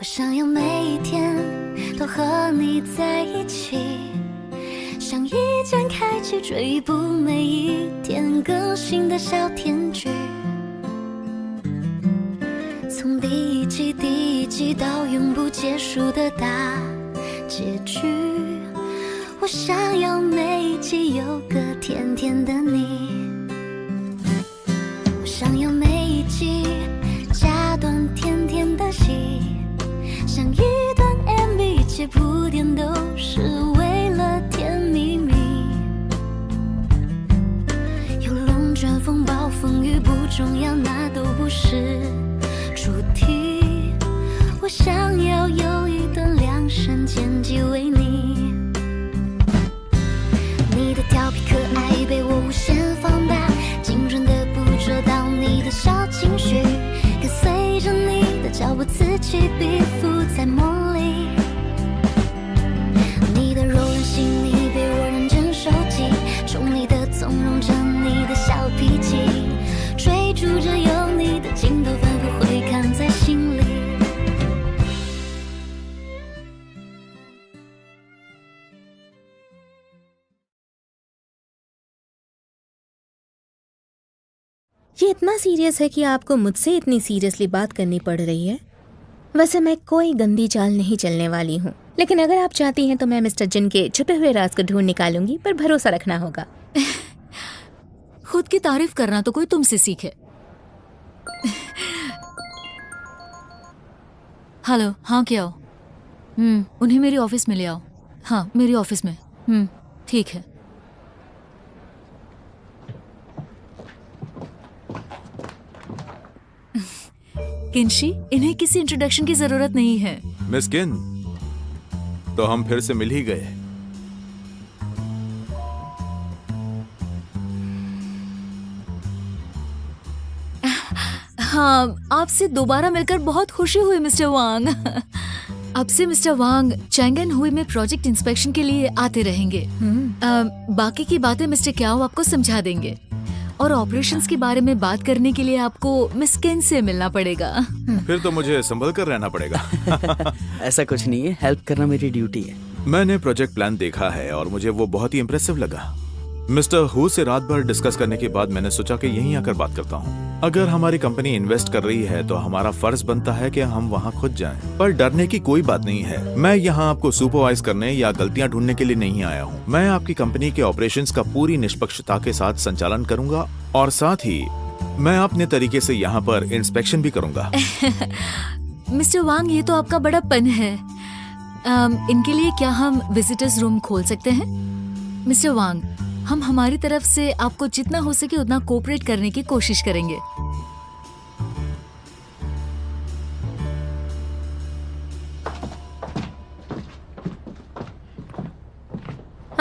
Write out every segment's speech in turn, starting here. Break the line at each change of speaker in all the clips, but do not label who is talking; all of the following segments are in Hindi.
想要每一天都和你在一起，像一键开启追一部每一天更新的小甜剧，从第一季到永不结束的大结局。我想要每一集有个甜甜的你，我想要每一集加段甜甜的戏，像一段 MV， 一切铺垫都是为了甜蜜蜜。有龙卷风暴风雨不重要，那都不是主题。我想要有一段量身剪辑为你，你的调皮可爱被我无限放大，精准的捕捉到你的小情绪，跟随着你的脚步自己必附在梦里。你的柔软细腻被我认真收集，宠你的纵容着你的小脾气，追逐着有你的镜头反复回看在心里。
ये इतना सीरियस है कि आपको मुझसे इतनी सीरियसली बात करनी पड़ रही है। वैसे मैं कोई गंदी चाल नहीं चलने वाली हूँ, लेकिन अगर आप चाहती हैं तो मैं मिस्टर जिन के छुपे हुए राज को ढूंढ निकालूंगी, पर भरोसा रखना होगा।
खुद की तारीफ करना तो कोई तुमसे सीखे। हेलो, हाँ क्या हो? उन्हें मेरी ऑफिस में ले आओ। हाँ, मेरी ऑफिस में। ठीक है। किंशी, इन्हें किसी इंट्रोडक्शन की जरूरत नहीं है।
मिस किन, तो हम फिर से मिल ही गए।
हाँ, आपसे दोबारा मिलकर बहुत खुशी हुई मिस्टर वांग। अब से मिस्टर वांग चैंगन हुई में प्रोजेक्ट इंस्पेक्शन के लिए आते रहेंगे। बाकी की बातें मिस्टर क्याओ आपको समझा देंगे, और ऑपरेशंस के बारे में बात करने के लिए आपको मिस किन से मिलना पड़ेगा।
फिर तो मुझे संभल कर रहना पड़ेगा।
ऐसा कुछ नहीं है, हेल्प करना मेरी ड्यूटी है।
मैंने प्रोजेक्ट प्लान देखा है और मुझे वो बहुत ही इम्प्रेसिव लगा। मिस्टर हु से रात भर डिस्कस करने के बाद मैंने सोचा कि यहीं आकर बात करता हूँ। अगर हमारी कंपनी इन्वेस्ट कर रही है तो हमारा फर्ज बनता है कि हम वहाँ खुद जाएं। पर डरने की कोई बात नहीं है। मैं यहाँ आपको सुपरवाइज करने या गलतियाँ ढूंढने के लिए नहीं आया हूँ। मैं आपकी कंपनी के ऑपरेशंस का पूरी निष्पक्षता के साथ संचालन करूंगा, और साथ ही मैं अपने तरीके से यहाँ पर इंस्पेक्शन भी करूंगा।
मिस्टर वांग, ये तो आपका बड़ा पन है। इनके लिए क्या हम विजिटर्स रूम खोल सकते हैं? मिस्टर वांग, हम हमारी तरफ से आपको जितना हो सके उतना कोऑपरेट करने की कोशिश करेंगे।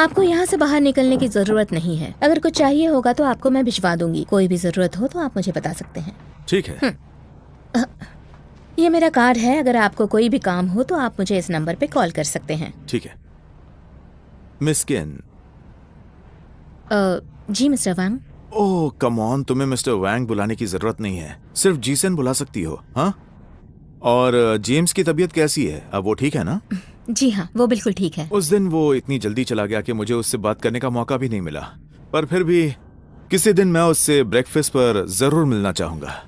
आपको यहाँ से बाहर निकलने की जरूरत नहीं है। अगर कुछ चाहिए होगा तो आपको मैं भिजवा दूंगी। कोई भी जरूरत हो तो आप मुझे बता सकते हैं।
ठीक है।
ये मेरा कार्ड है, अगर आपको कोई भी काम हो तो आप मुझे इस नंबर पे कॉल कर सकते हैं।
ठीक है। Miss Kin.
जी mister Wang.
Oh come on, तुम्हें मिस्टर वांग बुलाने की जरूरत नहीं है, सिर्फ जीसन बुला सकती हो। हाँ, और जेम्स की तबीयत कैसी है? अब वो ठीक है ना?
जी हाँ, वो बिल्कुल ठीक है।
उस दिन वो इतनी जल्दी चला गया कि मुझे उससे बात करने का मौका भी नहीं मिला, पर फिर भी किसी दिन मैं उससे ब्रेकफास्ट पर जरूर मिलना चाहूंगा।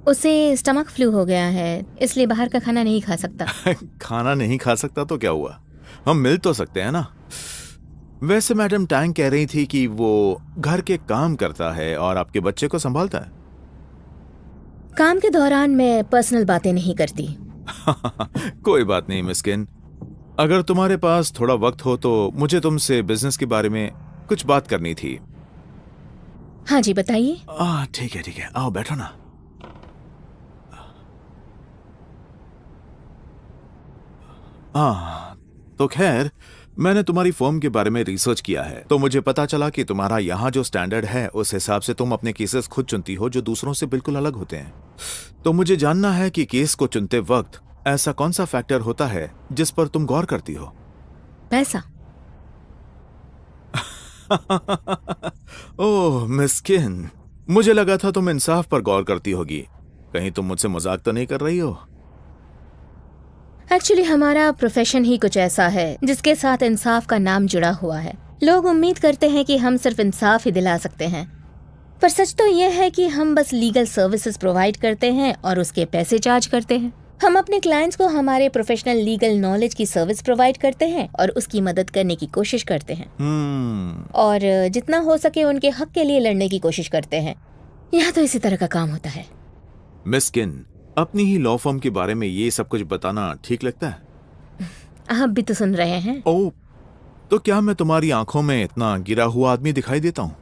उसे स्टमक फ्लू हो गया है, इसलिए बाहर का खाना नहीं खा सकता।
खाना नहीं खा सकता तो क्या हुआ, हम मिल तो सकते हैं ना। वैसे मैडम टैंग कह रही थी कि वो घर के काम करता है और आपके बच्चे को संभालता है।
काम के दौरान मैं पर्सनल बातें नहीं करती।
कोई बात नहीं मिस्किन, अगर तुम्हारे पास थोड़ा वक्त हो तो मुझे तुमसे बिजनेस के बारे में कुछ बात करनी थी।
हाँ जी बताइए।
ठीक है, आओ बैठो ना। तो खैर, मैंने तुम्हारी फर्म के बारे में रिसर्च किया है, तो मुझे पता चला कि तुम्हारा यहाँ जो स्टैंडर्ड है उस हिसाब से तुम अपने केसेस खुद चुनती हो जो दूसरों से बिल्कुल अलग होते हैं। तो मुझे जानना है कि केस को चुनते वक्त ऐसा कौन सा फैक्टर होता है जिस पर तुम गौर करती हो?
पैसा।
ओह मिस्किन, मुझे लगा था तुम इंसाफ पर गौर करती होगी। कहीं तुम मुझसे मजाक तो नहीं कर रही हो?
एक्चुअली हमारा प्रोफेशन ही कुछ ऐसा है जिसके साथ इंसाफ का नाम जुड़ा हुआ है। लोग उम्मीद करते हैं कि हम सिर्फ इंसाफ ही दिला सकते हैं, पर सच तो यह है कि हम बस लीगल सर्विसेज प्रोवाइड करते हैं और उसके पैसे चार्ज करते हैं। हम अपने क्लाइंट्स को हमारे प्रोफेशनल लीगल नॉलेज की सर्विस प्रोवाइड करते हैं और उसकी मदद करने की कोशिश करते हैं और जितना हो सके उनके हक के लिए लड़ने की कोशिश करते हैं। यहाँ तो इसी तरह का काम होता है।
मिस किन, अपनी ही लॉ फर्म के बारे में ये सब कुछ बताना ठीक लगता है?
आप भी तो सुन रहे हैं।
ओह, तो क्या मैं तुम्हारी आंखों में इतना गिरा हुआ आदमी दिखाई देता हूँ?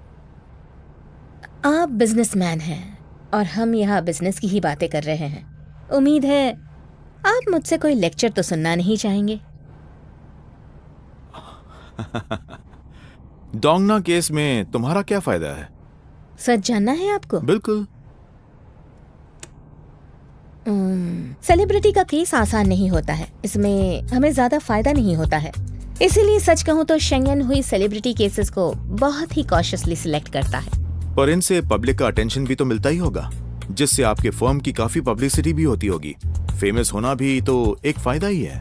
आप बिजनेसमैन हैं और हम यहाँ बिजनेस की ही बातें कर रहे हैं। उम्मीद है आप मुझसे कोई लेक्चर तो सुनना नहीं चाहेंगे।
डोंगना केस में तुम्हारा क्या फायदा है?
सच जानना है आपको?
बिल्कुल।
सेलिब्रिटी का केस आसान नहीं होता है, इसमें हमें ज्यादा फायदा नहीं होता है। इसीलिए सच कहूँ तो शेंगन हुई सेलिब्रिटी केसेस को बहुत ही कॉशियसली सिलेक्ट करता है।
पर इनसे पब्लिक का अटेंशन भी तो मिलता ही होगा, जिससे आपके फर्म की काफी पब्लिसिटी भी होती होगी। फेमस होना भी तो एक फायदा ही है।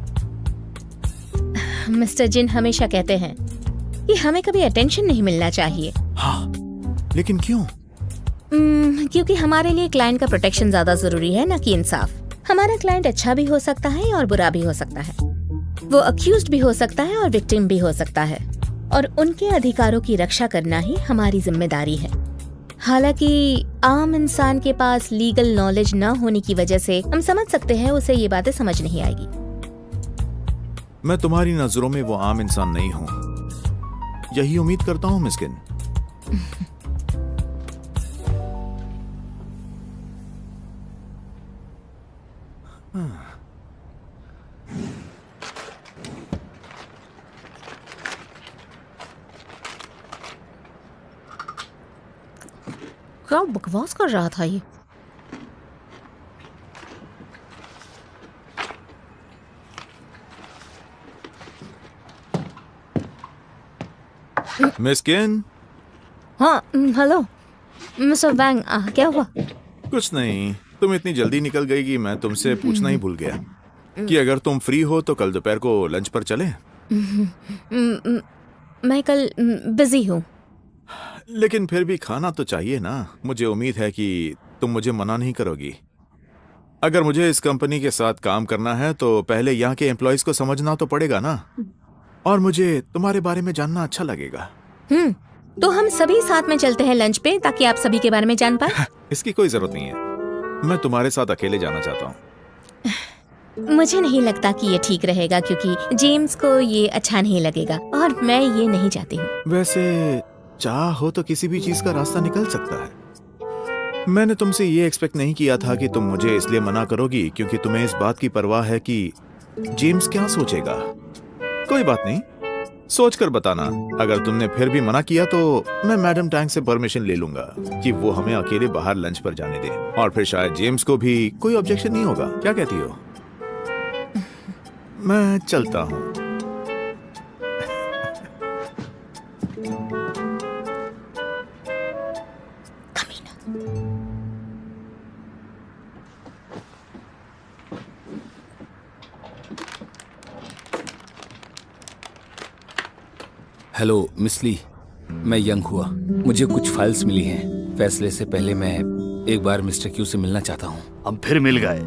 मिस्टर जिन हमेशा कहते हैं कि हमें कभी अटेंशन नहीं मिलना चाहिए।
हाँ, लेकिन क्यों?
क्योंकि हमारे लिए क्लाइंट का प्रोटेक्शन ज्यादा जरूरी है, न कि इंसाफ। हमारा क्लाइंट अच्छा भी हो सकता है और बुरा भी हो सकता है। वो अक्यूज्ड भी हो सकता है और विक्टिम भी हो सकता है, और उनके अधिकारों की रक्षा करना ही हमारी जिम्मेदारी है। हालांकि आम इंसान के पास लीगल नॉलेज न होने की वजह से हम समझ सकते हैं उसे ये बातें समझ नहीं आएगी।
मैं तुम्हारी नजरों में वो आम इंसान नहीं हूँ, यही उम्मीद करता हूँ मिस्किन।
क्या बकवास कर रहा था ये?
मिस्किन।
हाँ, हेलो मिस्टर वैंग, क्या हुआ?
कुछ नहीं, तुम इतनी जल्दी निकल गई कि मैं तुमसे पूछना ही भूल गया कि अगर तुम फ्री हो तो कल दोपहर को लंच पर चलें।
मैं कल बिजी हूँ।
लेकिन फिर भी खाना तो चाहिए ना। मुझे उम्मीद है कि तुम मुझे मना नहीं करोगी। अगर मुझे इस कंपनी के साथ काम करना है तो पहले यहाँ के एम्प्लॉयज को समझना तो पड़ेगा ना, और मुझे तुम्हारे बारे में जानना अच्छा लगेगा।
तो हम सभी साथ में चलते हैं लंच पे, ताकि आप सभी के बारे में जान पाए।
इसकी कोई जरूरत नहीं है, मैं तुम्हारे साथ अकेले जाना चाहता हूँ।
मुझे नहीं लगता कि ये ठीक रहेगा, क्योंकि जेम्स को ये अच्छा नहीं लगेगा और मैं ये नहीं चाहती हूँ।
वैसे चाह हो तो किसी भी चीज का रास्ता निकल सकता है। मैंने तुमसे ये एक्सपेक्ट नहीं किया था कि तुम मुझे इसलिए मना करोगी क्योंकि तुम्हें इस बात की परवाह है कि जेम्स क्या सोचेगा। कोई बात नहीं, सोच कर बताना। अगर तुमने फिर भी मना किया तो मैं मैडम टैंक से परमिशन ले लूंगा कि वो हमें अकेले बाहर लंच पर जाने दें, और फिर शायद जेम्स को भी कोई ऑब्जेक्शन नहीं होगा। क्या कहती हो? मैं चलता हूँ।
हेलो मिस ली, मैं यंग हुआ। मुझे कुछ फाइल्स मिली हैं। फैसले से पहले मैं एक बार मिस्टर क्यू से मिलना चाहता हूँ।
हम फिर मिल गए।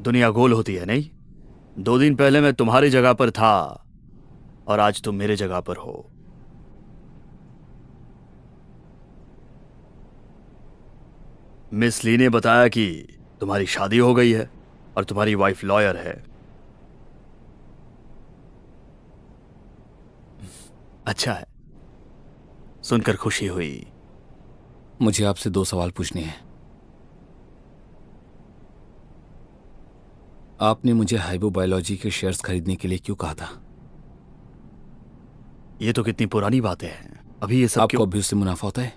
दुनिया गोल होती है नहीं? 2 दिन पहले मैं तुम्हारी जगह पर था और आज तुम मेरे जगह पर हो। मिस ली ने बताया कि तुम्हारी शादी हो गई है और तुम्हारी वाइफ लॉयर है। अच्छा है, सुनकर खुशी हुई।
मुझे आपसे 2 सवाल पूछने हैं। आपने मुझे हाइबो बायोलॉजी के शेयर्स खरीदने के लिए क्यों कहा था?
ये तो कितनी पुरानी बातें हैं। अभी ये सब
आपको
क्यों?
अभी उससे मुनाफा होता है?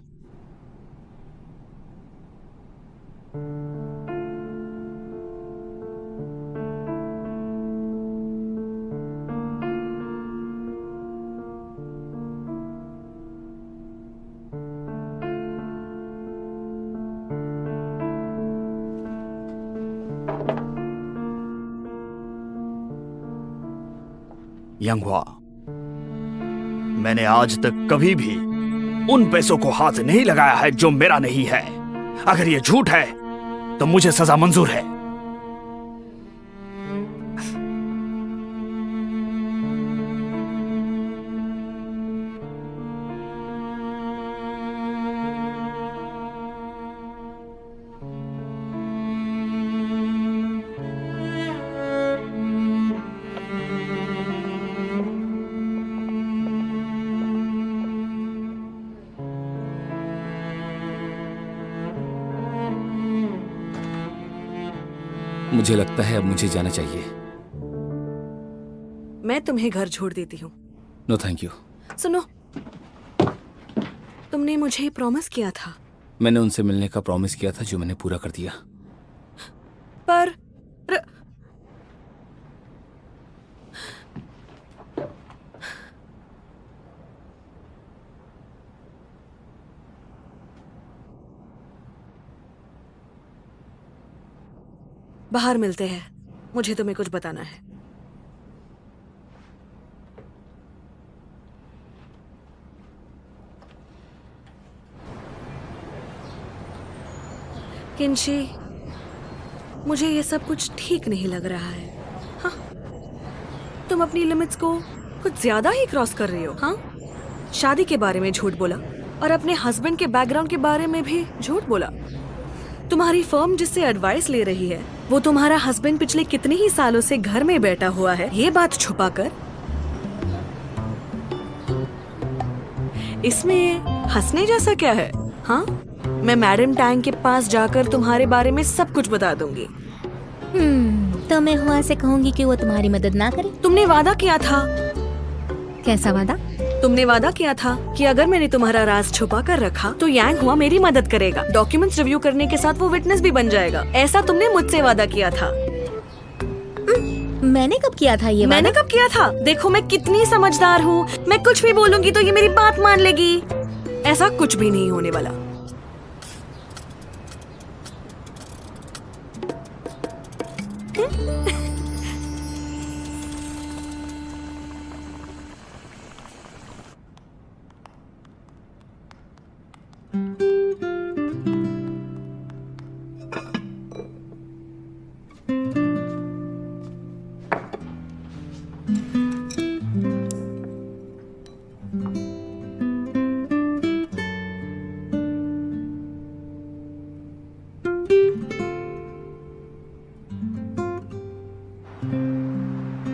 यंगहुआ, मैंने आज तक कभी भी उन पैसों को हाथ नहीं लगाया है जो मेरा नहीं है। अगर ये झूठ है तो मुझे सजा मंजूर है।
मुझे लगता है अब मुझे जाना चाहिए।
मैं तुम्हें घर छोड़ देती हूँ।
No thank you.
सुनो, तुमने मुझे प्रॉमिस किया था।
मैंने उनसे मिलने का प्रॉमिस किया था जो मैंने पूरा कर दिया।
पर बाहर मिलते हैं, मुझे तुम्हें कुछ बताना है। किंशी, मुझे ये सब कुछ ठीक नहीं लग रहा है। हाँ, तुम अपनी लिमिट्स को कुछ ज्यादा ही क्रॉस कर रही हो। हाँ, शादी के बारे में झूठ बोला और अपने हस्बैंड के बैकग्राउंड के बारे में भी झूठ बोला। तुम्हारी फर्म जिससे एडवाइस ले रही है वो तुम्हारा हस्बैंड पिछले कितने ही सालों से घर में बैठा हुआ है, ये बात छुपाकर। इसमें हंसने जैसा क्या है? हाँ, मैं मैडम टैंग के पास जाकर तुम्हारे बारे में सब कुछ बता दूंगी।
तो मैं हुआ से कहूंगी कि वो तुम्हारी मदद ना करे।
तुमने वादा किया था।
कैसा वादा?
तुमने वादा किया था कि अगर मैंने तुम्हारा राज छुपा कर रखा तो यांग हुआ मेरी मदद करेगा। डॉक्यूमेंट्स रिव्यू करने के साथ वो विटनेस भी बन जाएगा। ऐसा तुमने मुझसे वादा किया था।
मैंने कब किया था ये?
मैंने कब किया था? देखो मैं कितनी समझदार हूँ। मैं कुछ भी बोलूंगी तो ये मेरी बात मान लेगी। ऐसा कुछ भी नहीं होने वाला।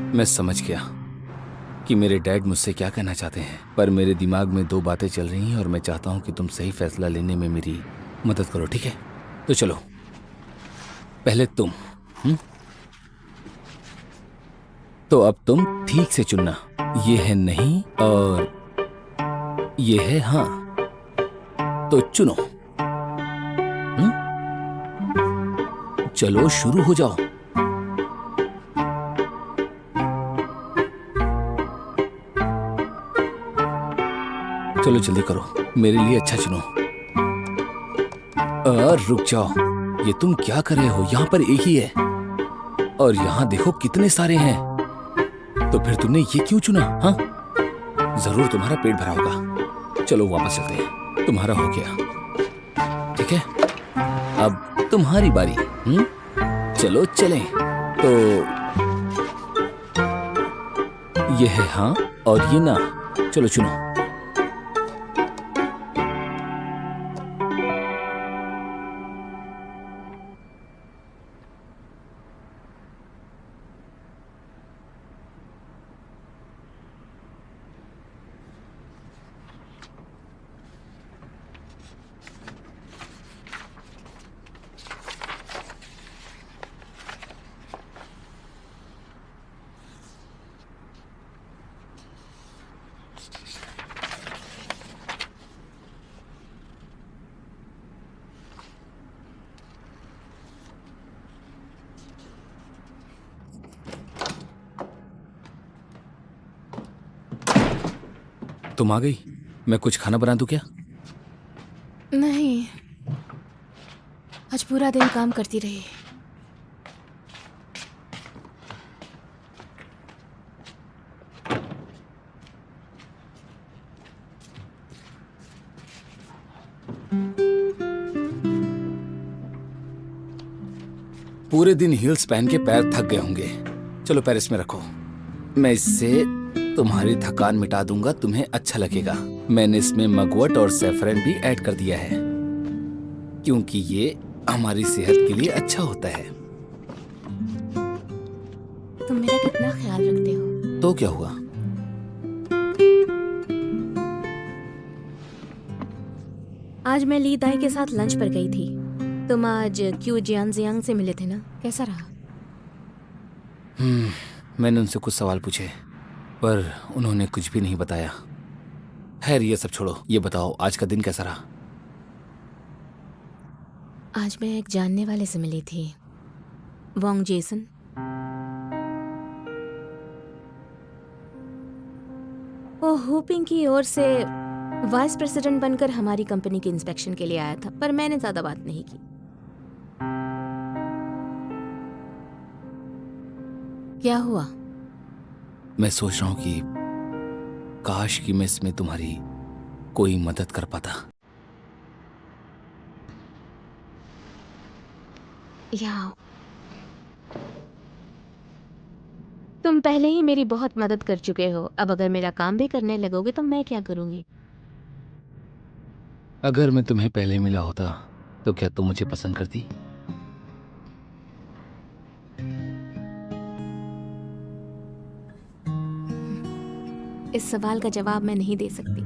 मैं समझ गया कि मेरे डैड मुझसे क्या कहना चाहते हैं, पर मेरे दिमाग में दो बातें चल रही हैं और मैं चाहता हूं कि तुम सही फैसला लेने में मेरी मदद करो, ठीक है? तो चलो, पहले तुम। तो अब तुम ठीक से चुनना। ये है नहीं और ये है हाँ। तो चुनो। चलो शुरू हो जाओ। चलो जल्दी करो, मेरे लिए अच्छा चुनो। रुक जाओ, ये तुम क्या कर रहे हो? यहाँ पर एक ही है और यहाँ देखो कितने सारे हैं। तो फिर तुमने ये क्यों चुना? हाँ, जरूर तुम्हारा पेट भरा होगा। चलो वापस चलते हैं, तुम्हारा हो गया। ठीक है, अब तुम्हारी बारी। चलो चलें। तो ये है हाँ और ये ना। चलो चुनो। तुम आ गई? मैं कुछ खाना बना दूं क्या?
नहीं, आज पूरा दिन काम करती रही।
पूरे दिन हील्स पहन के पैर थक गए होंगे। चलो पैर इसमें रखो, मैं इससे तुम्हारी थकान मिटा दूंगा, तुम्हें अच्छा लगेगा। मैंने इसमें मगवट और सैफरन भी ऐड कर दिया है क्योंकि ये हमारी सेहत के लिए अच्छा होता है।
तुम मेरा कितना ख्याल रखते हो।
तो क्या हुआ?
आज मैं ली दाई के साथ लंच पर गई थी। तुम आज क्यू जियांग से मिले थे ना, कैसा रहा?
मैंने उनसे कुछ सवाल पूछे पर उन्होंने कुछ भी नहीं बताया। खैर ये सब छोड़ो, ये बताओ आज का दिन कैसा रहा?
आज मैं एक जानने वाले से मिली थी, वोंग जेसन। वो हुपिंग की ओर से वाइस प्रेसिडेंट बनकर हमारी कंपनी के इंस्पेक्शन के लिए आया था, पर मैंने ज्यादा बात नहीं की। क्या हुआ?
मैं सोच रहा हूँ कि काश कि मैं इसमें तुम्हारी कोई मदद कर पाता।
या तुम पहले ही मेरी बहुत मदद कर चुके हो, अब अगर मेरा काम भी करने लगोगे तो मैं क्या करूंगी?
अगर मैं तुम्हें पहले मिला होता तो क्या तुम मुझे पसंद करती?
इस सवाल का जवाब मैं नहीं दे सकती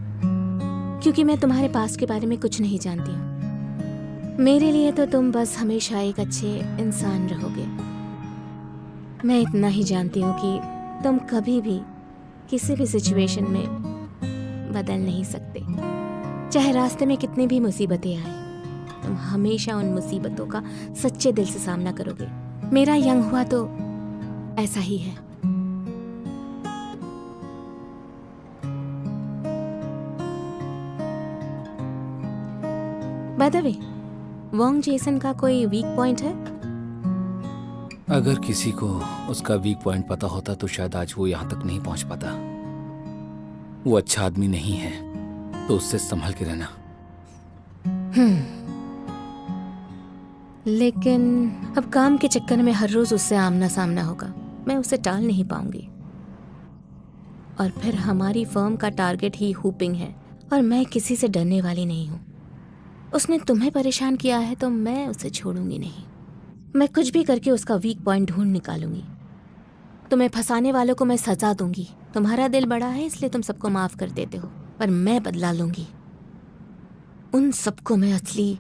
क्योंकि मैं तुम्हारे पास के बारे में कुछ नहीं जानती हूँ। मेरे लिए तो तुम बस हमेशा एक अच्छे इंसान रहोगे। मैं इतना ही जानती हूँ कि तुम कभी भी किसी भी सिचुएशन में बदल नहीं सकते। चाहे रास्ते में कितनी भी मुसीबतें आए, तुम हमेशा उन मुसीबतों का सच्चे दिल से सामना करोगे। मेरा यंग हुआ तो ऐसा ही है। By the way, Wong Jason का कोई वीक पॉइंट है?
अगर किसी को उसका वीक पॉइंट पता होता तो शायद आज वो यहाँ तक नहीं पहुंच पाता। वो अच्छा आदमी नहीं है, तो उससे संभल के रहना।
लेकिन अब काम के चक्कर में हर रोज उससे आमना सामना होगा। मैं उसे टाल नहीं पाऊंगी। और फिर हमारी फर्म का टारगेट ही हुपिंग है और मैं किसी से डरने वाली नहीं हूँ। उसने तुम्हें परेशान किया है तो मैं उसे छोड़ूंगी नहीं। मैं कुछ भी करके उसका वीक पॉइंट ढूंढ निकालूंगी। तुम्हें फंसाने वालों को मैं सजा दूंगी। तुम्हारा दिल बड़ा है इसलिए तुम सबको माफ कर देते हो, पर मैं बदला लूंगी। उन सबको मैं असली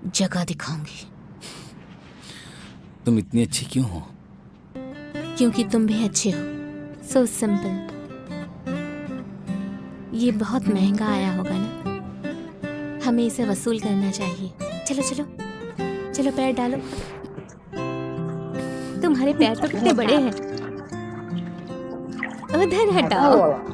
जगह दिखाऊंगी।
तुम इतनी अच्छी क्यों हो?
क्योंकि तुम भी अच्छे हो। So simple. ये बहुत महंगा आया होगा ना, हमें इसे वसूल करना चाहिए। चलो चलो चलो, पैर डालो। तुम्हारे पैर तो कितने बड़े हैं। उधर हटाओ।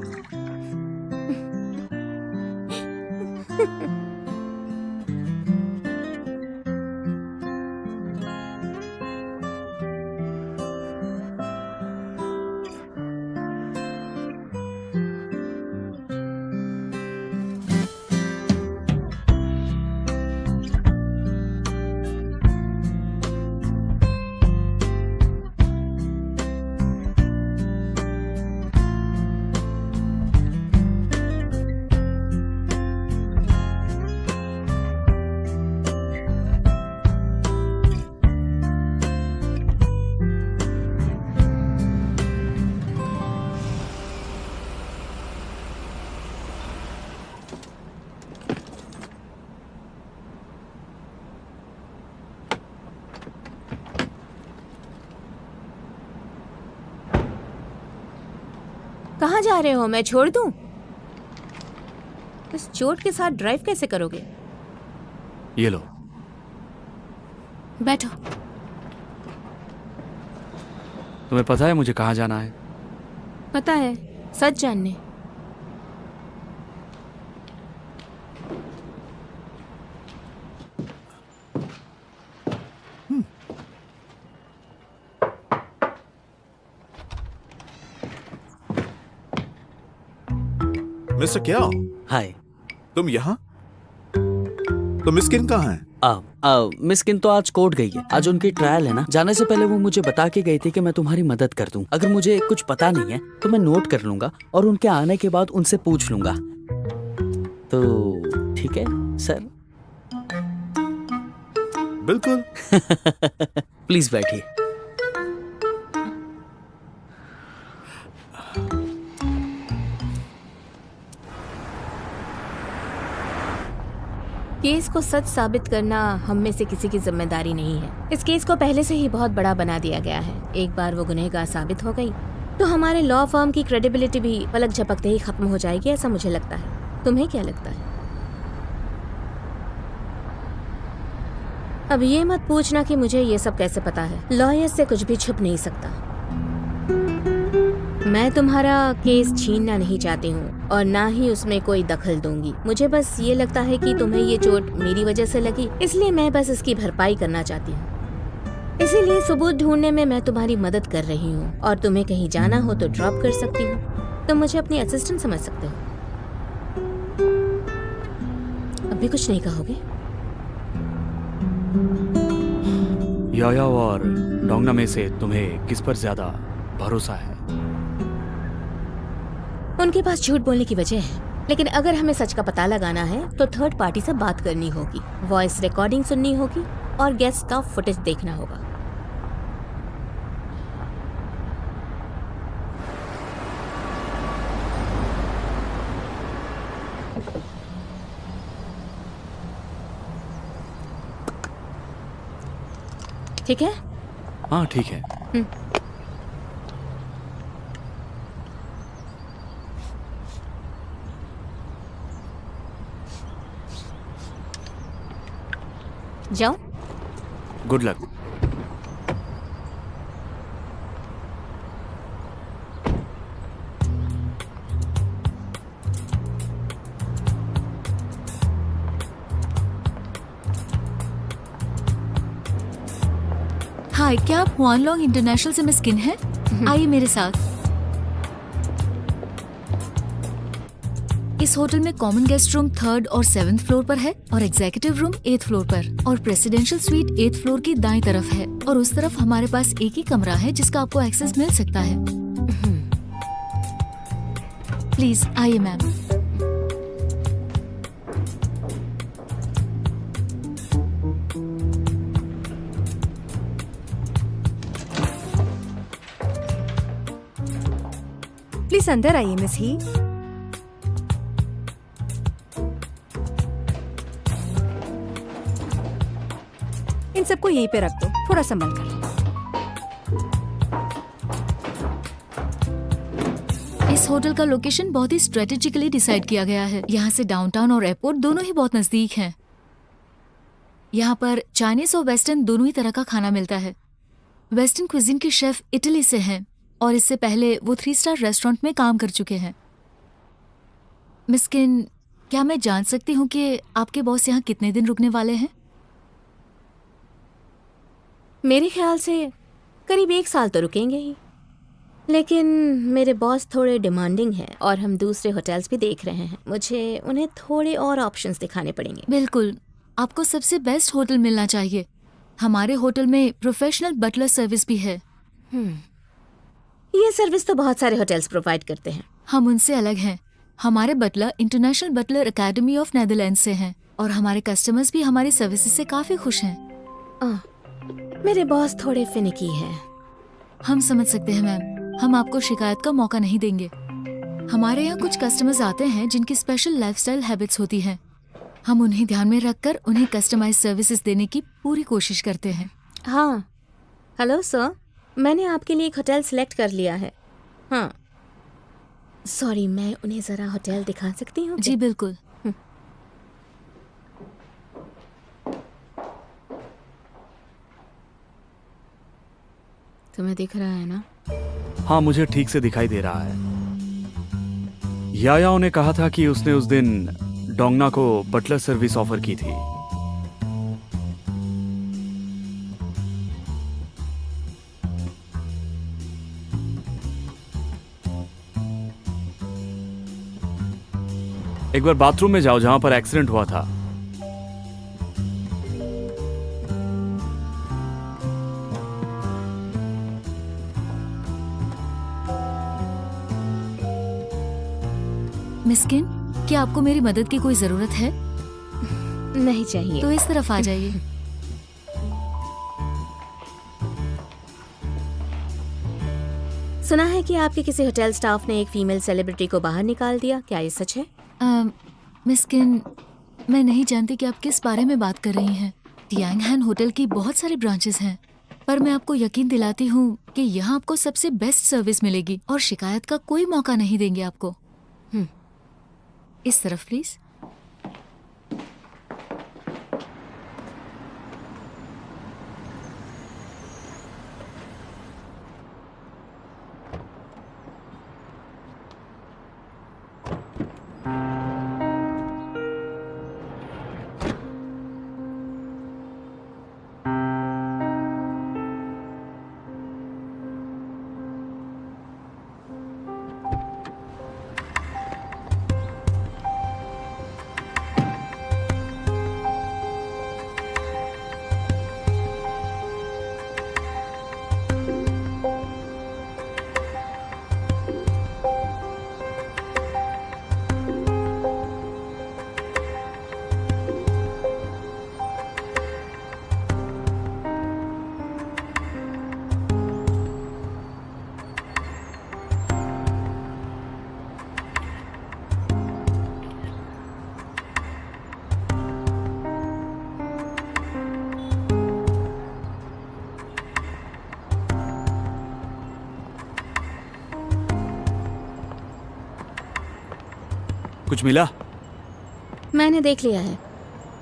कहाँ जा रहे हो? मैं छोड़ दूं? इस चोट के साथ ड्राइव कैसे करोगे?
ये लो।
बैठो।
तुम्हें पता है मुझे कहाँ जाना है?
पता है, सच जानने।
मिस्टर क्या?
हाय।
तुम यहाँ? तो मिस किन कहाँ है?
मिस किन तो आज कोर्ट गई है। आज उनकी ट्रायल है ना। जाने से पहले वो मुझे बता के गई थी कि मैं तुम्हारी मदद कर दूं। अगर मुझे कुछ पता नहीं है तो मैं नोट कर लूंगा और उनके आने के बाद उनसे पूछ लूंगा। तो ठीक है सर।
बिल्कुल।
प्लीज बैठिए।
केस को सच साबित करना हम में से किसी की जिम्मेदारी नहीं है। इस केस को पहले से ही बहुत बड़ा बना दिया गया है। एक बार वो गुनहगार साबित हो गई तो हमारे लॉ फर्म की क्रेडिबिलिटी भी पलक झपकते ही खत्म हो जाएगी, ऐसा मुझे लगता है। तुम्हें क्या लगता है? अब ये मत पूछना कि मुझे ये सब कैसे पता है। लॉयर से कुछ भी छुप नहीं सकता। मैं तुम्हारा केस छीनना नहीं चाहती हूँ और ना ही उसमें कोई दखल दूंगी। मुझे बस ये लगता है कि तुम्हें ये चोट मेरी वजह से लगी, इसलिए मैं बस इसकी भरपाई करना चाहती हूँ। इसीलिए सबूत ढूंढने में मैं तुम्हारी मदद कर रही हूँ और तुम्हें कहीं जाना हो तो ड्रॉप कर सकती हूँ। तुम मुझे अपनी असिस्टेंट समझ सकते हो। अब भी कुछ नहीं कहोगे?
याया और डोंगना में से तुम्हें किस पर ज्यादा भरोसा है?
उनके पास झूठ बोलने की वजह है, लेकिन अगर हमें सच का पता लगाना है तो थर्ड पार्टी से बात करनी होगी, वॉइस रिकॉर्डिंग सुननी होगी और गेस्ट का फुटेज देखना होगा। ठीक है?
हाँ ठीक है।
जाओ।
Good luck.
हाय, क्या आप हुआन लॉन्ग इंटरनेशनल से मिस किन हैं? आइए मेरे साथ। इस होटल में कॉमन गेस्ट रूम 3rd और 7th फ्लोर पर है और एग्जीक्यूटिव रूम 8th फ्लोर पर और प्रेसिडेंशियल स्वीट 8th फ्लोर की दाईं तरफ है और उस तरफ हमारे पास एक ही कमरा है जिसका आपको एक्सेस मिल सकता है। प्लीज आइए मैम।
प्लीज अंदर आइए मिस ही। इन सबको यहीं पे रख दो, थोड़ा संभल कर।
इस होटल का लोकेशन बहुत ही स्ट्रेटेजिकली डिसाइड किया गया है। यहाँ से डाउनटाउन और एयरपोर्ट दोनों ही बहुत नजदीक हैं। यहाँ पर चाइनीज और वेस्टर्न दोनों ही तरह का खाना मिलता है। वेस्टर्न क्विजिन के शेफ इटली से हैं और इससे पहले वो 3 स्टार रेस्टोरेंट में काम कर चुके हैं। मिस किन, क्या मैं जान सकती हूँ कि आपके बॉस यहाँ कितने दिन रुकने वाले हैं?
मेरे ख्याल से करीब 1 साल तो रुकेंगे ही, लेकिन मेरे बॉस थोड़े डिमांडिंग हैं और हम दूसरे होटल्स भी देख रहे हैं। मुझे उन्हें थोड़े और ऑप्शंस दिखाने पड़ेंगे।
बिल्कुल, आपको सबसे बेस्ट होटल मिलना चाहिए। हमारे होटल में प्रोफेशनल बटलर सर्विस भी है।
ये सर्विस तो बहुत सारे होटल्स प्रोवाइड करते हैं।
हम उनसे अलग हैं। हमारे Butler International Butler Academy of Netherland से हैं और हमारे कस्टमर्स भी हमारी सर्विसेज से काफी खुश हैं।
मेरे बॉस थोड़े फिनिकी हैं।
हम समझ सकते हैं मैम, हम आपको शिकायत का मौका नहीं देंगे। हमारे यहाँ कुछ कस्टमर्स आते हैं जिनकी स्पेशल लाइफस्टाइल हैबिट्स होती हैं। हम उन्हें ध्यान में रखकर उन्हें कस्टमाइज सर्विसेज देने की पूरी कोशिश करते हैं।
हाँ, हेलो सर, मैंने आपके लिए एक होटल सिलेक्ट कर लिया है। हाँ, सॉरी, मैं उन्हें जरा होटल दिखा सकती हूँ?
जी बिल्कुल।
तुम्हें दिख रहा है ना?
हाँ, मुझे ठीक से दिखाई दे रहा है। यायाओ ने कहा था कि उसने उस दिन डोंगना को बटलर सर्विस ऑफर की थी। एक बार बाथरूम में जाओ जहां पर एक्सीडेंट हुआ था।
मिस किन, क्या आपको मेरी मदद की कोई जरूरत है?
नहीं चाहिए।
तो इस तरफ आ जाइए।
सुना है कि आपके किसी होटल स्टाफ ने एक फीमेल सेलिब्रिटी को बाहर निकाल दिया, क्या ये सच है?
मिस किन, मैं नहीं जानती कि आप किस बारे में बात कर रही हैं। टियांगहान होटल की बहुत सारी ब्रांचेस हैं, पर मैं आपको यकीन दिलाती हूँ कि यहाँ आपको सबसे बेस्ट सर्विस मिलेगी और शिकायत का कोई मौका नहीं देंगे आपको। इस तरफ प्लीज।
कुछ मिला?
मैंने देख लिया है।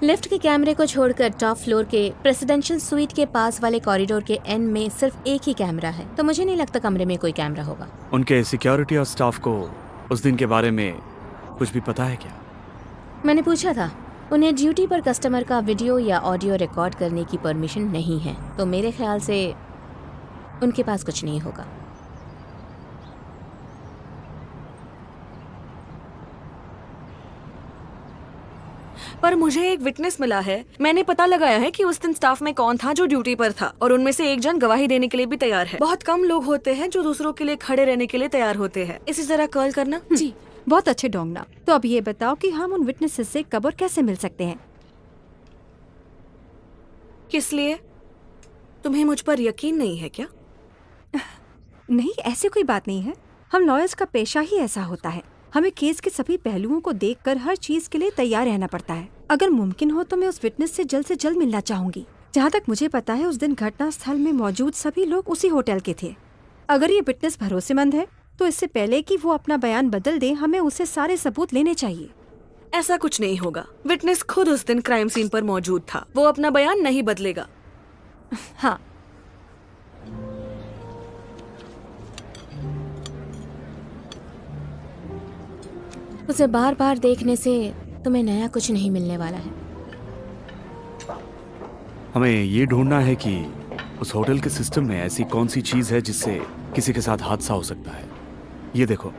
लिफ्ट के कैमरे को छोड़कर टॉप फ्लोर के प्रेसिडेंशियल स्वीट के पास वाले कॉरिडोर के एंड में सिर्फ एक ही कैमरा है, तो मुझे नहीं लगता कमरे में कोई कैमरा होगा।
उनके सिक्योरिटी और स्टाफ को उस दिन के बारे में कुछ भी पता है क्या?
मैंने पूछा था, उन्हें ड्यूटी पर कस्टमर का वीडियो या ऑडियो रिकॉर्ड करने की परमिशन नहीं है, तो मेरे ख्याल से उनके पास कुछ नहीं होगा।
पर मुझे एक विटनेस मिला है। मैंने पता लगाया है कि उस दिन स्टाफ में कौन था जो ड्यूटी पर था, और उनमें से एक जन गवाही देने के लिए भी तैयार है। बहुत कम लोग होते हैं जो दूसरों के लिए खड़े रहने के लिए तैयार होते हैं। इसी तरह कर्ल करना।
जी बहुत अच्छे डोंगना। तो अब ये बताओ कि हम उन विटनेसेस से कब और कैसे मिल सकते हैं?
किस लिए? तुम्हें मुझ पर यकीन नहीं है क्या?
नहीं, ऐसी कोई बात नहीं है। हम लॉयर्स का पेशा ही ऐसा होता है। हमें केस के सभी पहलुओं को देखकर हर चीज के लिए तैयार रहना पड़ता है। अगर मुमकिन हो तो मैं उस विटनेस से जल्द मिलना चाहूंगी। जहाँ तक मुझे पता है उस दिन घटना स्थल में मौजूद सभी लोग उसी होटल के थे। अगर ये विटनेस भरोसेमंद है तो इससे पहले कि वो अपना बयान बदल दे, हमें उसे सारे सबूत लेने चाहिए।
ऐसा कुछ नहीं होगा। विटनेस खुद उस दिन क्राइम सीन पर मौजूद था। वो अपना बयान नहीं बदलेगा।
हाँ,
उसे बार बार देखने से तुम्हें नया कुछ नहीं मिलने वाला है।
हमें ये ढूंढना है कि उस होटल के सिस्टम में ऐसी कौन सी चीज है जिससे किसी के साथ हादसा हो सकता है। ये देखो,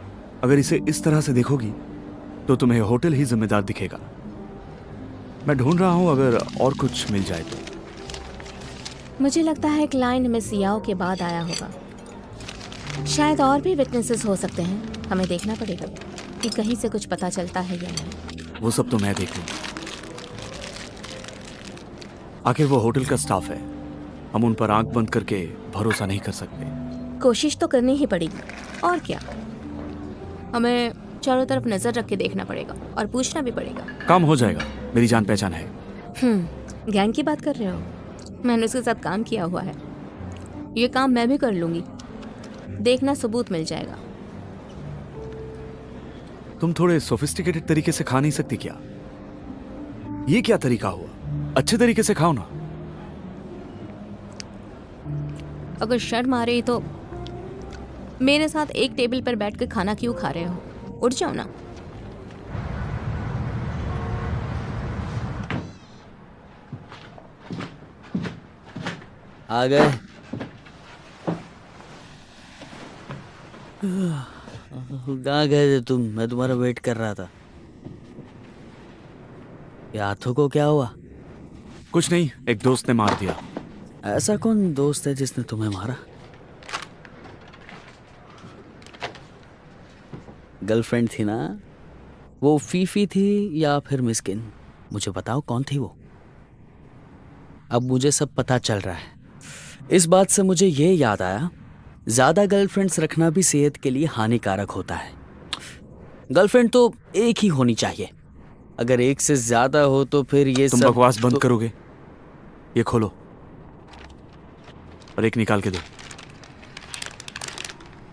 अगर इसे इस तरह से देखोगी तो तुम्हें होटल ही जिम्मेदार दिखेगा। मैं ढूंढ रहा हूँ, अगर और कुछ मिल जाए तो।
मुझे लगता है क्लाइंट मिस याओ के बाद आया होगा। शायद और भी विटनेसेस हो सकते हैं। हमें देखना पड़ेगा कि कहीं से कुछ पता चलता है या नहीं।
वो सब तो मैं देख लूंगा। आखिर वो होटल का स्टाफ है, हम उन पर आंख बंद करके भरोसा नहीं कर सकते।
कोशिश तो करनी ही पड़ेगी, और क्या। हमें चारों तरफ नजर रख के देखना पड़ेगा और पूछना भी पड़ेगा।
काम हो जाएगा, मेरी जान पहचान है।
गैंग की बात कर रहे हो? मैंने उसके साथ काम किया हुआ है। ये काम मैं भी कर लूंगी। देखना, सबूत मिल जाएगा।
तुम थोड़े सोफिस्टिकेटेड तरीके से खा नहीं सकती क्या? ये क्या तरीका हुआ? अच्छे तरीके से खाओ ना।
अगर शर्म आ रही तो मेरे साथ एक टेबल पर बैठ कर खाना क्यों खा रहे हो? उठ जाओ ना।
आ गए। कहाँ गए थे तुम? मैं तुम्हारा वेट कर रहा था। ये हाथों को क्या हुआ?
कुछ नहीं, एक दोस्त ने मार दिया।
ऐसा कौन दोस्त है जिसने तुम्हें मारा? गर्लफ्रेंड थी ना? वो फीफी थी या फिर मिस्किन? मुझे बताओ कौन थी वो? अब मुझे सब पता चल रहा है। इस बात से मुझे ये याद आया, ज्यादा गर्लफ्रेंड्स रखना भी सेहत के लिए हानिकारक होता है। गर्लफ्रेंड तो एक ही होनी चाहिए। अगर एक से ज्यादा हो तो फिर ये
तुम
सब
बकवास बंद
तो...
करोगे? ये खोलो और एक निकाल के दो।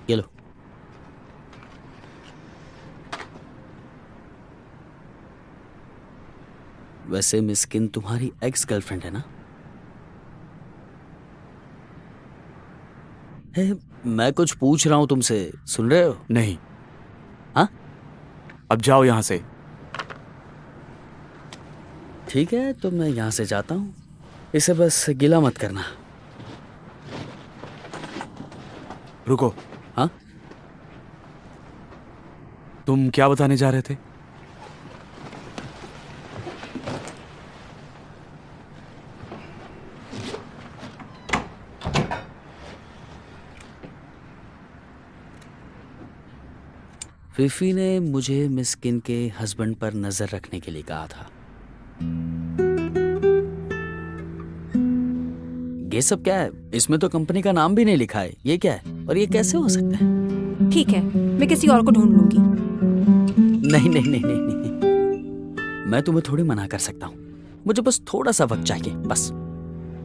ये लो। वैसे मिस्किन तुम्हारी एक्स गर्लफ्रेंड है ना? मैं कुछ पूछ रहा हूं तुमसे, सुन रहे हो?
नहीं।
हाँ?
अब जाओ यहां से।
ठीक है, तो मैं यहां से जाता हूं। इसे बस गिला मत करना।
रुको।
हाँ?
तुम क्या बताने जा रहे थे?
फिफी ने मुझे मिस्किन के हस्बैंड पर नजर रखने के लिए कहा था। ये सब क्या है? इसमें तो कंपनी का नाम भी नहीं लिखा है। ये क्या है और ये कैसे हो सकता है?
ठीक है, मैं किसी और को ढूंढ लूंगी।
नहीं नहीं नहीं नहीं नहीं, मैं तुम्हें थोड़ी मना कर सकता हूँ। मुझे बस थोड़ा सा वक्त चाहिए, बस।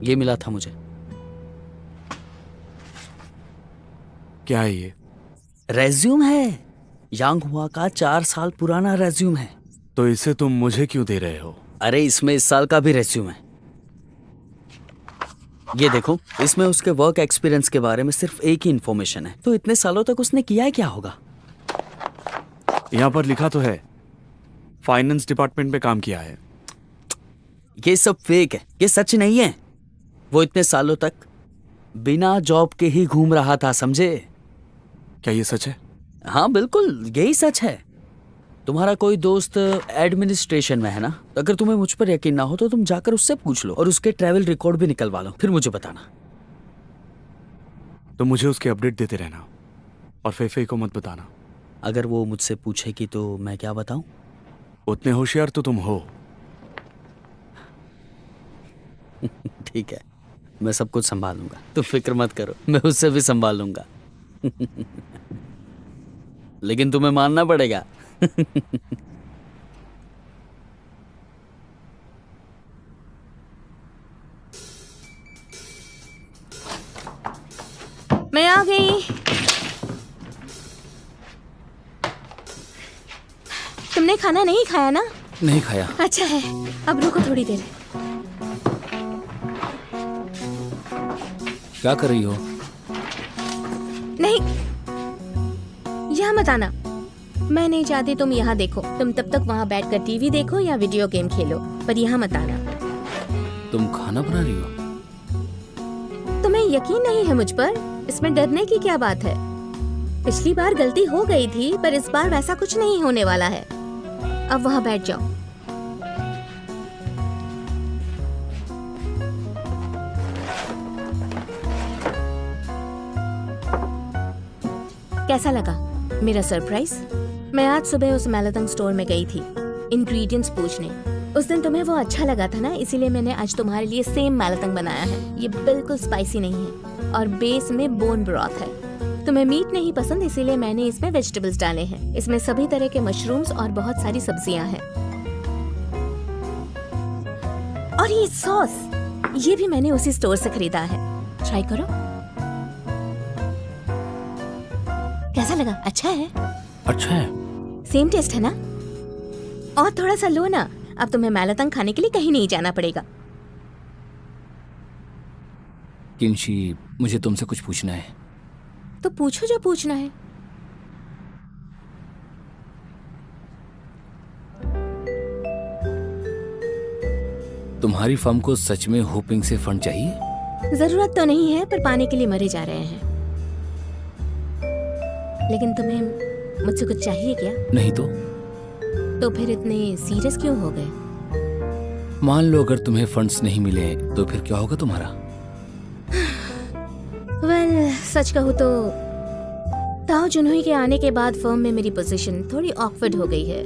ये मिला था मुझे।
क्या है ये?
रेज्यूम है। यांग हुआ का 4 साल पुराना रेज्यूम है।
तो इसे तुम मुझे क्यों दे रहे हो?
अरे इसमें इस साल का भी रेज्यूम है। ये देखो, इसमें उसके वर्क एक्सपीरियंस के बारे में सिर्फ एक ही इंफॉर्मेशन है। तो इतने सालों तक उसने किया है क्या होगा?
यहां पर लिखा तो है फाइनेंस डिपार्टमेंट में काम किया है।
ये सब फेक है, ये सच नहीं है। वो इतने सालों तक बिना जॉब के ही घूम रहा था, समझे?
क्या ये सच है?
हाँ बिल्कुल, यही सच है। तुम्हारा कोई दोस्त एडमिनिस्ट्रेशन में है ना? अगर तुम्हें मुझ पर यकीन ना हो तो तुम जाकर उससे पूछ लो और उसके ट्रैवल रिकॉर्ड भी निकलवा लो, फिर मुझे बताना।
तो मुझे उसके अपडेट देते रहना और फेफे को मत बताना।
अगर वो मुझसे पूछेगी तो मैं क्या बताऊं?
उतने होशियार तो तुम हो।
ठीक है, मैं सब कुछ संभाल लूंगा, तुम फिक्र मत करो, मैं उससे भी संभाल लूंगा। लेकिन तुम्हें मानना पड़ेगा।
मैं आ गई। तुमने खाना नहीं खाया ना?
नहीं खाया।
अच्छा है, अब रुको थोड़ी देर।
क्या कर रही हो?
नहीं, यहाँ मत आना। मैं नहीं चाहती तुम यहाँ देखो। तुम तब तक वहाँ बैठकर टीवी देखो या वीडियो गेम खेलो, पर यहाँ मत आना।
तुम खाना बना रही हो?
तुम्हें यकीन नहीं है मुझ पर? इसमें डरने की क्या बात है? पिछली बार गलती हो गई थी, पर इस बार वैसा कुछ नहीं होने वाला है। अब वहाँ बैठ जाओ। कैसा लगा मेरा सरप्राइज? मैं आज सुबह उस मैलातंग स्टोर में गई थी इंग्रेडिएंट्स पूछने। उस दिन तुम्हें वो अच्छा लगा था ना, इसीलिए मैंने आज तुम्हारे लिए सेम मैलातंग बनाया है। ये बिल्कुल स्पाइसी नहीं है और बेस में बोन ब्रॉथ है। तुम्हें मीट नहीं पसंद, इसीलिए मैंने इसमें वेजिटेबल्स डाले हैं। इसमें सभी तरह के मशरूम्स और बहुत सारी सब्जियां हैं। और ये सॉस, ये भी मैंने उसी स्टोर से खरीदा है। ट्राई करो। कैसा लगा? अच्छा है?
अच्छा है।
सेम टेस्ट है ना? और थोड़ा सा लो ना, अब तुम्हें मैलातंग खाने के लिए कहीं नहीं जाना पड़ेगा।
किंशी, मुझे तुमसे कुछ पूछना है।
तो पूछो जो पूछना है।
तुम्हारी फर्म को सच में होपिंग से फंड चाहिए?
जरूरत तो नहीं है, पर पाने के लिए मरे जा रहे हैं। लेकिन तुम्हें मुझसे कुछ चाहिए क्या?
नहीं तो
फिर इतने सीरियस क्यों हो गए?
मान लो अगर तुम्हें फंड्स नहीं मिले तो फिर क्या होगा तुम्हारा?
वेल, सच कहूँ तो ताओ जुनहुई के आने के बाद फर्म में मेरी पोजीशन थोड़ी ऑकवर्ड हो गई है।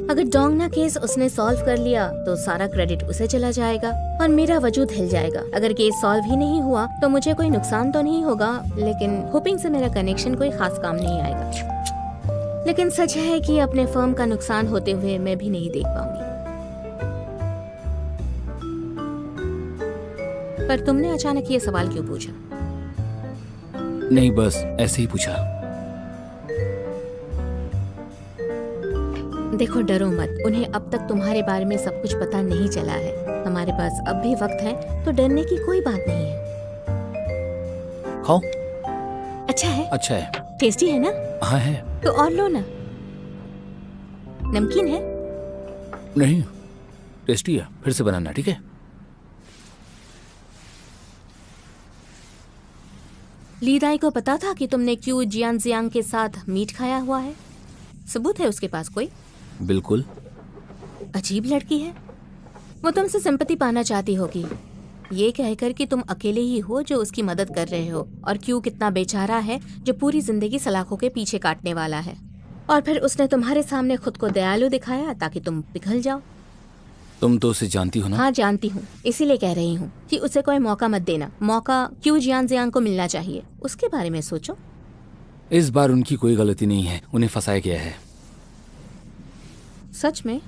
अगर डोंगना केस उसने सॉल्व कर लिया तो सारा क्रेडिट उसे चला जाएगा और मेरा वजूद हिल जाएगा। अगर केस सॉल्व ही नहीं हुआ तो मुझे कोई नुकसान तो नहीं होगा, लेकिन होपिंग से मेरा कनेक्शन कोई खास काम नहीं आएगा। लेकिन सच है कि अपने फर्म का नुकसान होते हुए मैं भी नहीं देख पाऊंगी। पर तुमने अचानक ये सवाल क्यों पूछा?
नहीं, बस ऐसे ही पूछा।
देखो, डरो मत। उन्हें अब तक तुम्हारे बारे में सब कुछ पता नहीं चला है। हमारे पास अब भी वक्त है, तो डरने की कोई बात नहीं है।
खाओ।
अच्छा है?
अच्छा है।
टेस्टी है ना?
हाँ है।
तो और लो ना। नमकीन है?
नहीं, टेस्टी है। फिर से बनाना, ठीक है?
ली दाई को पता था कि तुमने क्यू जियांग के साथ मीट खाया हुआ है? सबूत है उसके पास कोई?
बिल्कुल।
अजीब लड़की है। वो तुमसे सिंपैथी पाना चाहती होगी, ये कहकर कि तुम अकेले ही हो जो उसकी मदद कर रहे हो, और क्यों कितना बेचारा है जो पूरी जिंदगी सलाखों के पीछे काटने वाला है। और फिर उसने तुम्हारे सामने खुद को दयालु दिखाया ताकि तुम पिघल जाओ।
तुम तो उसे जानती हो ना?
हाँ जानती हूँ, इसीलिए कह रही हूँ कि उसे कोई मौका मत देना। मौका क्यू जियांग को मिलना चाहिए। उसके बारे में सोचो।
इस बार उनकी कोई गलती नहीं है, उन्हें फंसाया गया है।
सच में?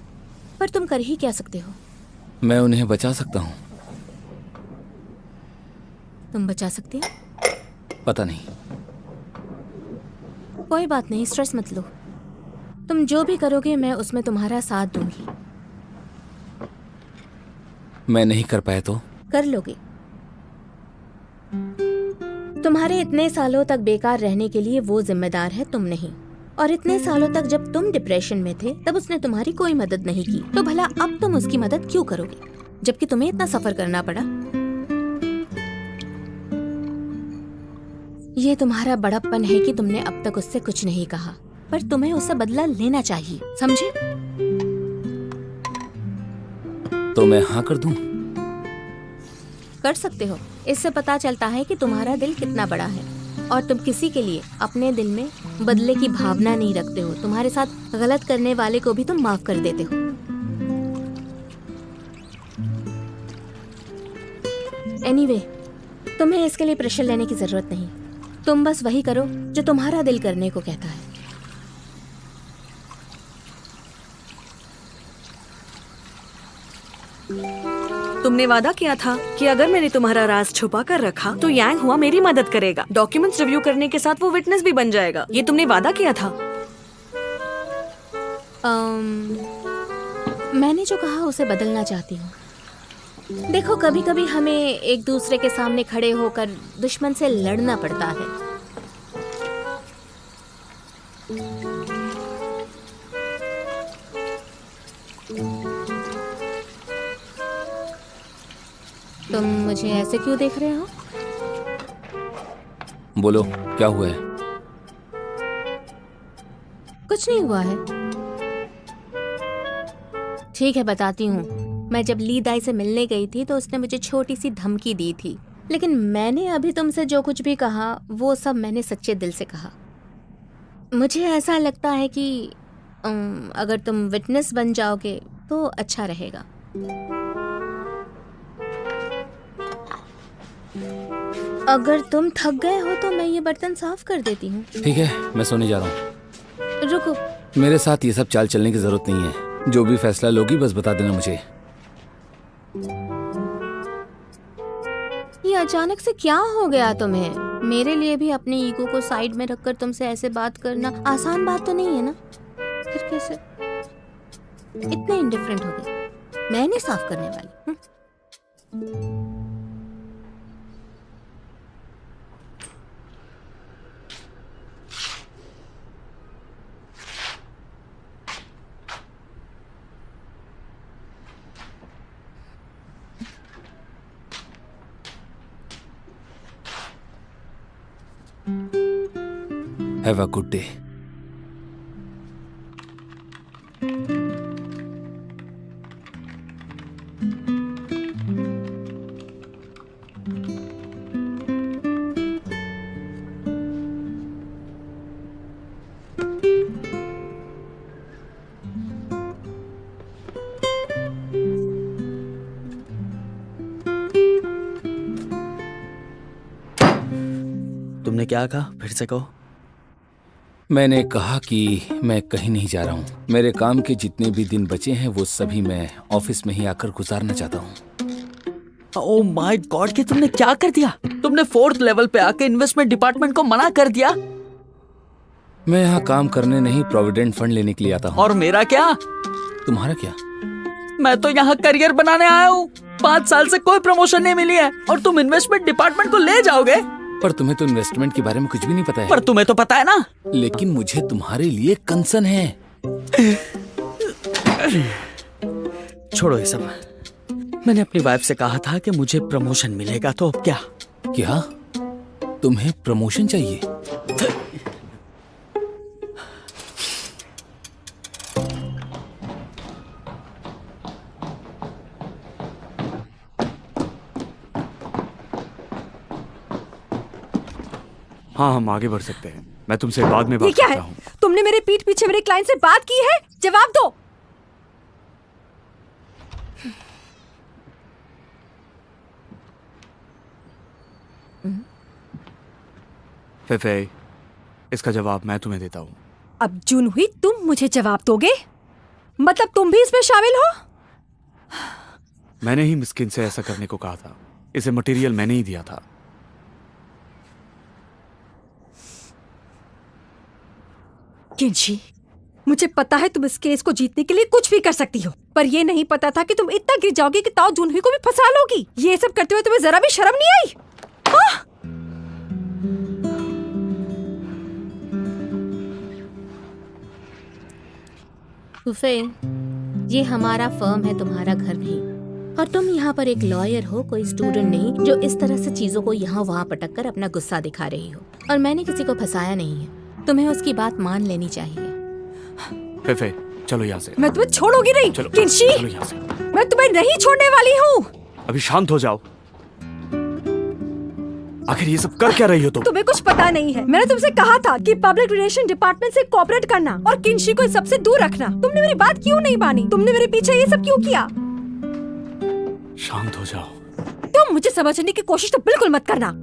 पर तुम कर ही क्या सकते हो?
मैं उन्हें बचा सकता हूँ।
तुम बचा सकते हो?
पता नहीं।
कोई बात नहीं, स्ट्रेस मत लो। तुम जो भी करोगे मैं उसमें तुम्हारा साथ दूंगी।
मैं नहीं कर पाया तो?
कर लोगे। तुम्हारे इतने सालों तक बेकार रहने के लिए वो जिम्मेदार है, तुम नहीं। और इतने सालों तक जब तुम डिप्रेशन में थे तब उसने तुम्हारी कोई मदद नहीं की, तो भला अब तुम उसकी मदद क्यों करोगे जबकि तुम्हें इतना सफर करना पड़ा? ये तुम्हारा बड़प्पन है कि तुमने अब तक उससे कुछ नहीं कहा, पर तुम्हें उससे बदला लेना चाहिए, समझे?
तो मैं हाँ कर दूं?
कर सकते हो। इससे पता चलता है कि तुम्हारा दिल कितना बड़ा है और तुम किसी के लिए अपने दिल में बदले की भावना नहीं रखते हो। तुम्हारे साथ गलत करने वाले को भी तुम माफ कर देते हो। एनीवे, तुम्हें इसके लिए प्रेशर लेने की जरूरत नहीं। तुम बस वही करो जो तुम्हारा दिल करने को कहता है।
तुमने वादा किया था कि अगर मैंने तुम्हारा राज छुपा कर रखा तो यांग हुआ मेरी मदद करेगा। डॉक्यूमेंट्स रिव्यू करने के साथ वो विटनेस भी बन जाएगा। ये तुमने वादा किया था।
मैंने जो कहा उसे बदलना चाहती हूँ। देखो, कभी कभी हमें एक दूसरे के सामने खड़े होकर दुश्मन से लड़ना पड़ता है। तुम मुझे ऐसे क्यों देख रहे हो?
बोलो, क्या हुआ है?
कुछ नहीं हुआ है। ठीक है, बताती हूँ। मैं जब ली दाई से मिलने गई थी तो उसने मुझे छोटी सी धमकी दी थी, लेकिन मैंने अभी तुमसे जो कुछ भी कहा वो सब मैंने सच्चे दिल से कहा। मुझे ऐसा लगता है कि अगर तुम विटनेस बन जाओगे तो अच्छा रहेगा। अगर तुम थक गए हो तो मैं ये बर्तन साफ कर देती हूँ।
ठीक है, मैं सोने जा रहा हूँ।
रुको,
मेरे साथ ये सब चाल चलने की जरूरत नहीं है। जो भी फैसला लोगी बस बता देना मुझे।
ये अचानक से क्या हो गया तुम्हें? मेरे लिए भी अपनी ईगो को साइड में रखकर तुमसे ऐसे बात करना आसान बात तो नहीं है ना। फिर कैसे इतने इंडिफरेंट हो गए? मैं नहीं साफ करने वाली।
Have a good day.
तुमने क्या कहा, फिर से कहो।
मैंने कहा कि मैं कहीं नहीं जा रहा हूँ। मेरे काम के जितने भी दिन बचे हैं वो सभी मैं ऑफिस में ही आकर गुजारना चाहता हूँ।
ओह माय गॉड, कि तुमने क्या कर दिया? तुमने 4th लेवल पे आके इन्वेस्टमेंट डिपार्टमेंट को मना कर दिया।
मैं यहाँ काम करने नहीं, प्रोविडेंट फंड लेने के लिए आता हूँ।
और मेरा क्या?
तुम्हारा क्या?
मैं तो यहाँ करियर बनाने आया हूँ। 5 साल से कोई प्रमोशन नहीं मिली है और तुम इन्वेस्टमेंट डिपार्टमेंट को ले जाओगे?
पर तुम्हें तो इन्वेस्टमेंट के बारे में कुछ भी नहीं पता है।
पर तुम्हें तो पता है ना।
लेकिन मुझे तुम्हारे लिए कंसर्न है।
छोड़ो ये सब। मैंने अपनी वाइफ से कहा था कि मुझे प्रमोशन मिलेगा, तो अब क्या?
क्या तुम्हें प्रमोशन चाहिए?
हाँ, हम आगे बढ़ सकते हैं। मैं तुमसे बाद में
ये
बात
क्या
करता
है?
हूँ।
तुमने मेरे पीठ पीछे मेरे क्लाइंट से बात की है? जवाब दो।
फेफे, इसका जवाब मैं तुम्हें देता हूँ।
अब जून हुई, तुम मुझे जवाब दोगे? मतलब तुम भी इसमें शामिल हो?
मैंने ही मिस्किन से ऐसा करने को कहा था। इसे मटेरियल मैंने ही दिया था।
किंशी, मुझे पता है तुम इस केस को जीतने के लिए कुछ भी कर सकती हो, पर ये नहीं पता था कि तुम इतना गिर जाओगी कि ताऊ जूनहुई को भी फंसा लोगी। ये सब करते हुए तुम्हें जरा भी शर्म नहीं आई? हाँ?
फूफे, ये हमारा फर्म है, तुम्हारा घर नहीं। और तुम यहाँ पर एक लॉयर हो, कोई स्टूडेंट नहीं जो इस तरह से चीजों को यहाँ वहाँ पटक कर अपना गुस्सा दिखा रही हो। और मैंने किसी को फंसाया नहीं है, तुम्हें उसकी बात मान लेनी चाहिए।
फेफे, चलो यहाँ से।
मैं तुम्हें छोड़ूंगी नहीं।
चलो,
किंशी,
चलो यहाँ से।
मैं तुम्हें नहीं छोड़ने वाली हूँ।
अभी शांत हो जाओ। आखिर ये सब कर क्या रही हो तुम?
तुम्हें कुछ पता नहीं है। मैंने तुमसे कहा था कि पब्लिक रिलेशन डिपार्टमेंट से कोऑपरेट करना और किंशी को इस सबसे दूर रखना। तुमने मेरी बात क्यों नहीं मानी? तुमने मेरे पीछे ये सब क्यों किया?
शांत हो जाओ।
तुम मुझे समझने की कोशिश तो बिल्कुल मत करना।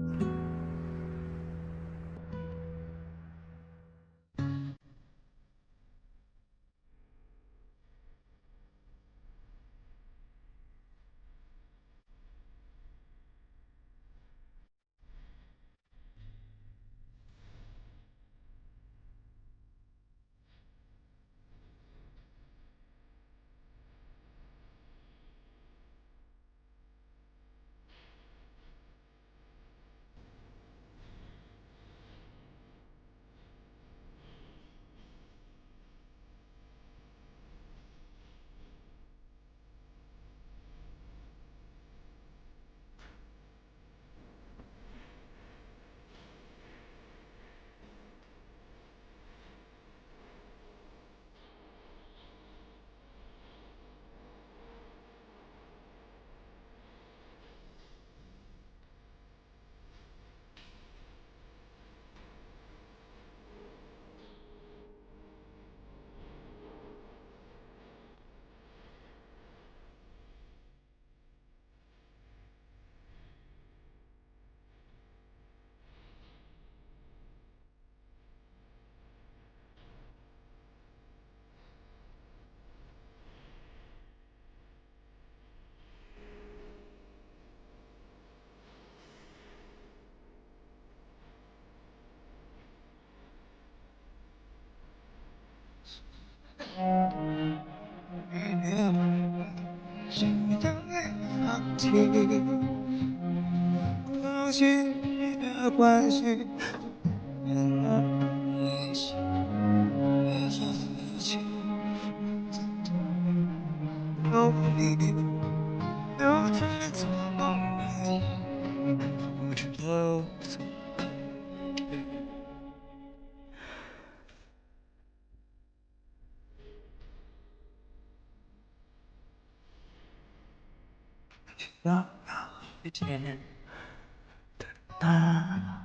다